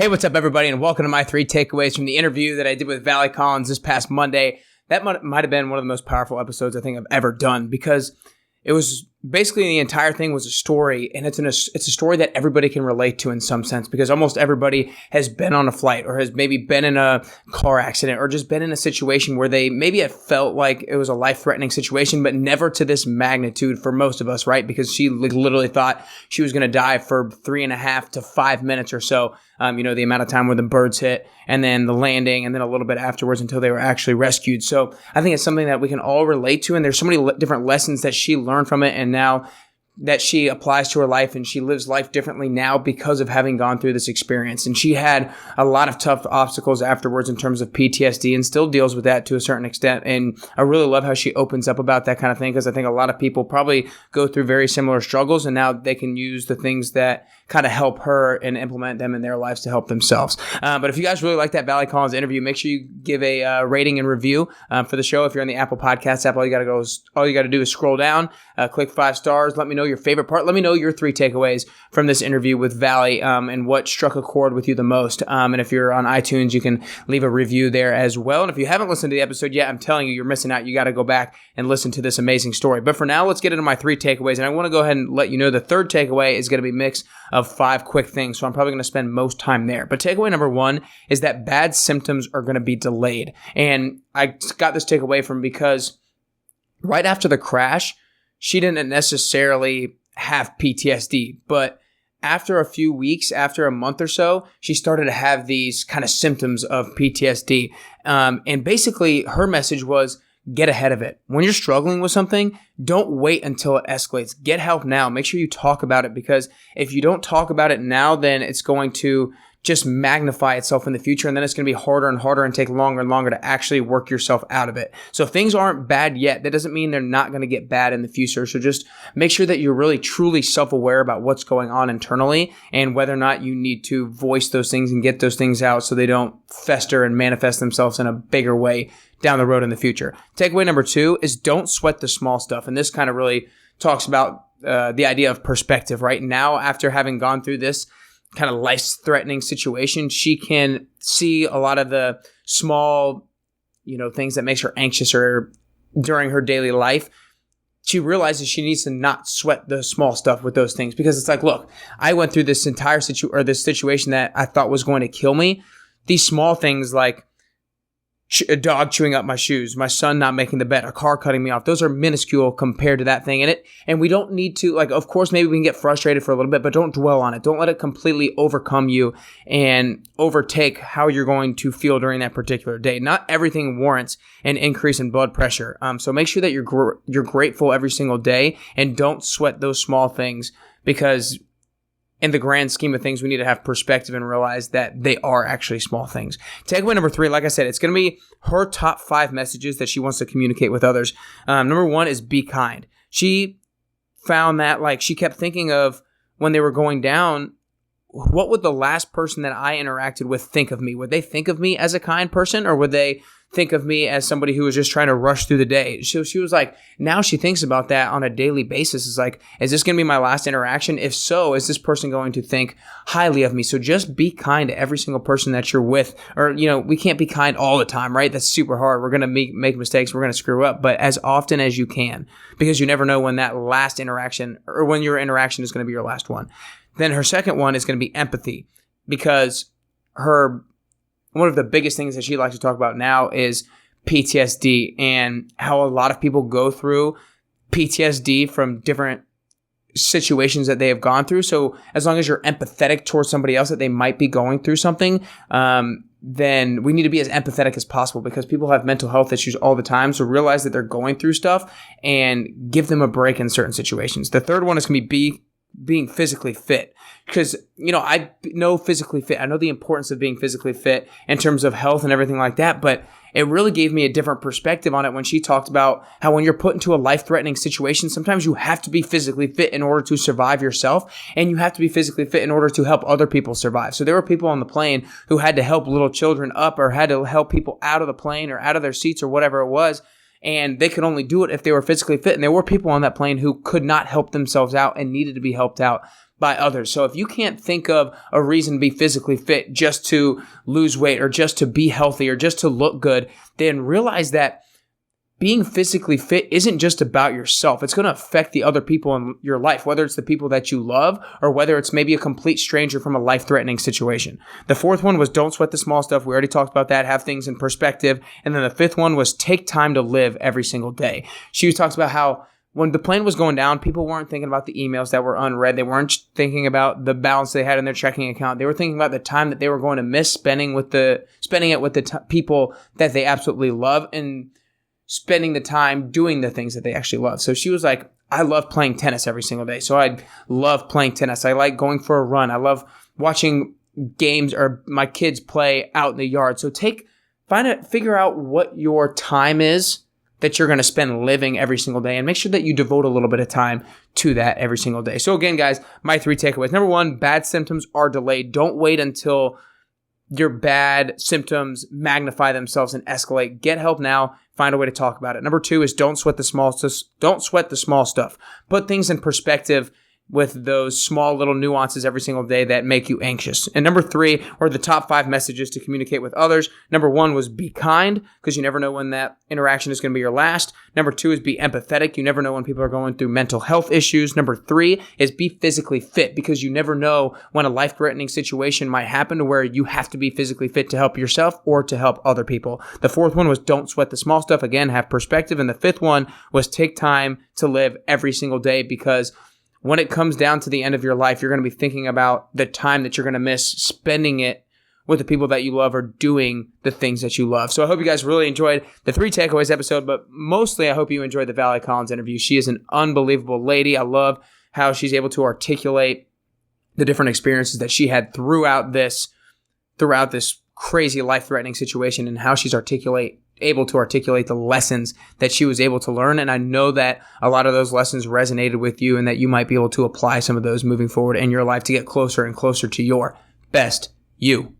Hey, what's up, everybody, and welcome to my 3 takeaways from the interview that I did with Vallie Collins this past Monday. That might have been one of the most powerful episodes I think I've ever done, because it was basically the entire thing was a story, and it's a story that everybody can relate to in some sense, because almost everybody has been on a flight or has maybe been in a car accident or just been in a situation where they maybe have felt like it was a life-threatening situation, but never to this magnitude for most of us, right? Because she literally thought she was going to die for 3.5 to 5 minutes or so. The amount of time where the birds hit and then the landing and then a little bit afterwards until they were actually rescued. So I think it's something that we can all relate to. And there's so many different lessons that she learned from it. And now that she applies to her life, and she lives life differently now because of having gone through this experience. And she had a lot of tough obstacles afterwards in terms of PTSD, and still deals with that to a certain extent. And I really love how she opens up about that kind of thing, because I think a lot of people probably go through very similar struggles, and now they can use the things that kind of help her and implement them in their lives to help themselves. But if you guys really like that Vallie Collins interview, make sure you give a rating and review for the show. If you're on the Apple Podcast app, all you got to do is scroll down, click 5 stars. Let me know your favorite part. Let me know your 3 takeaways from this interview with Vallie, and what struck a chord with you the most. And if you're on iTunes, you can leave a review there as well. And if you haven't listened to the episode yet, I'm telling you, you're missing out. You got to go back and listen to this amazing story. But for now, let's get into my 3 takeaways. And I want to go ahead and let you know the third takeaway is going to be a mix of 5 quick things. So I'm probably going to spend most time there. But takeaway number 1 is that bad symptoms are going to be delayed. And I got this takeaway from because right after the crash, she didn't necessarily have PTSD, but after a few weeks, after a month or so, she started to have these kind of symptoms of PTSD. And basically her message was, get ahead of it. When you're struggling with something, don't wait until it escalates. Get help now. Make sure you talk about it, because if you don't talk about it now, then it's going to just magnify itself in the future, and then it's going to be harder and harder and take longer and longer to actually work yourself out of it. So if things aren't bad yet, that doesn't mean they're not going to get bad in the future. So just make sure that you're really truly self-aware about what's going on internally and whether or not you need to voice those things and get those things out so they don't fester and manifest themselves in a bigger way down the road in the future. Takeaway number 2 is don't sweat the small stuff. And this kind of really talks about the idea of perspective. Right now, after having gone through this kind of life-threatening situation, she can see a lot of the small, things that makes her anxious or during her daily life. She realizes she needs to not sweat the small stuff with those things, because it's like, look, I went through this entire this situation that I thought was going to kill me. These small things like a dog chewing up my shoes, my son not making the bed, a car cutting me off, those are minuscule compared to that thing. And we don't need to, of course, maybe we can get frustrated for a little bit, but don't dwell on it. Don't let it completely overcome you and overtake how you're going to feel during that particular day. Not everything warrants an increase in blood pressure. So make sure that you're grateful every single day, and don't sweat those small things, because in the grand scheme of things, we need to have perspective and realize that they are actually small things. Takeaway number 3, like I said, it's going to be her top 5 messages that she wants to communicate with others. Number 1 is be kind. She found that she kept thinking of when they were going down, what would the last person that I interacted with think of me? Would they think of me as a kind person, or would they think of me as somebody who was just trying to rush through the day? So she was like, now she thinks about that on a daily basis. It's like, is this going to be my last interaction? If so, is this person going to think highly of me? So just be kind to every single person that you're with. Or, we can't be kind all the time, right? That's super hard. We're going to make mistakes. We're going to screw up, but as often as you can, because you never know when that last interaction, or when your interaction is going to be your last one. Then her second one is going to be empathy, because one of the biggest things that she likes to talk about now is PTSD, and how a lot of people go through PTSD from different situations that they have gone through. So as long as you're empathetic towards somebody else that they might be going through something, then we need to be as empathetic as possible, because people have mental health issues all the time. So realize that they're going through stuff and give them a break in certain situations. The third one is going to be being physically fit, because I know physically fit. I know the importance of being physically fit in terms of health and everything like that, but it really gave me a different perspective on it when she talked about how when you're put into a life-threatening situation, sometimes you have to be physically fit in order to survive yourself, and you have to be physically fit in order to help other people survive. So there were people on the plane who had to help little children up, or had to help people out of the plane or out of their seats or whatever it was, and they could only do it if they were physically fit. And there were people on that plane who could not help themselves out and needed to be helped out by others. So if you can't think of a reason to be physically fit just to lose weight or just to be healthy or just to look good, then realize that being physically fit isn't just about yourself. It's going to affect the other people in your life, whether it's the people that you love or whether it's maybe a complete stranger from a life-threatening situation. The fourth one was don't sweat the small stuff. We already talked about that. Have things in perspective. And then the fifth one was take time to live every single day. She talks about how when the plane was going down, people weren't thinking about the emails that were unread. They weren't thinking about the balance they had in their checking account. They were thinking about the time that they were going to miss spending it with the people that they absolutely love and spending the time doing the things that they actually love. So she was like, I love playing tennis every single day. So I love playing tennis. I like going for a run. I love watching games or my kids play out in the yard. So figure out what your time is that you're going to spend living every single day and make sure that you devote a little bit of time to that every single day. So again, guys, my 3 takeaways. Number 1, bad symptoms are delayed. Don't wait until your bad symptoms magnify themselves and escalate. Get help now. Find a way to talk about it. Number 2 is don't sweat the small stuff. Put things in perspective with those small little nuances every single day that make you anxious. And number 3 are the top 5 messages to communicate with others. Number 1 was be kind, because you never know when that interaction is going to be your last. Number 2 is be empathetic. You never know when people are going through mental health issues. Number 3 is be physically fit, because you never know when a life-threatening situation might happen to where you have to be physically fit to help yourself or to help other people. The 4th one was don't sweat the small stuff. Again, have perspective. And the 5th one was take time to live every single day, because when it comes down to the end of your life, you're going to be thinking about the time that you're going to miss spending it with the people that you love or doing the things that you love. So I hope you guys really enjoyed the 3 takeaways episode, but mostly I hope you enjoyed the Vallie Collins interview. She is an unbelievable lady. I love how she's able to articulate the different experiences that she had throughout this crazy life-threatening situation, and how she's able to articulate the lessons that she was able to learn. And I know that a lot of those lessons resonated with you and that you might be able to apply some of those moving forward in your life to get closer and closer to your best you.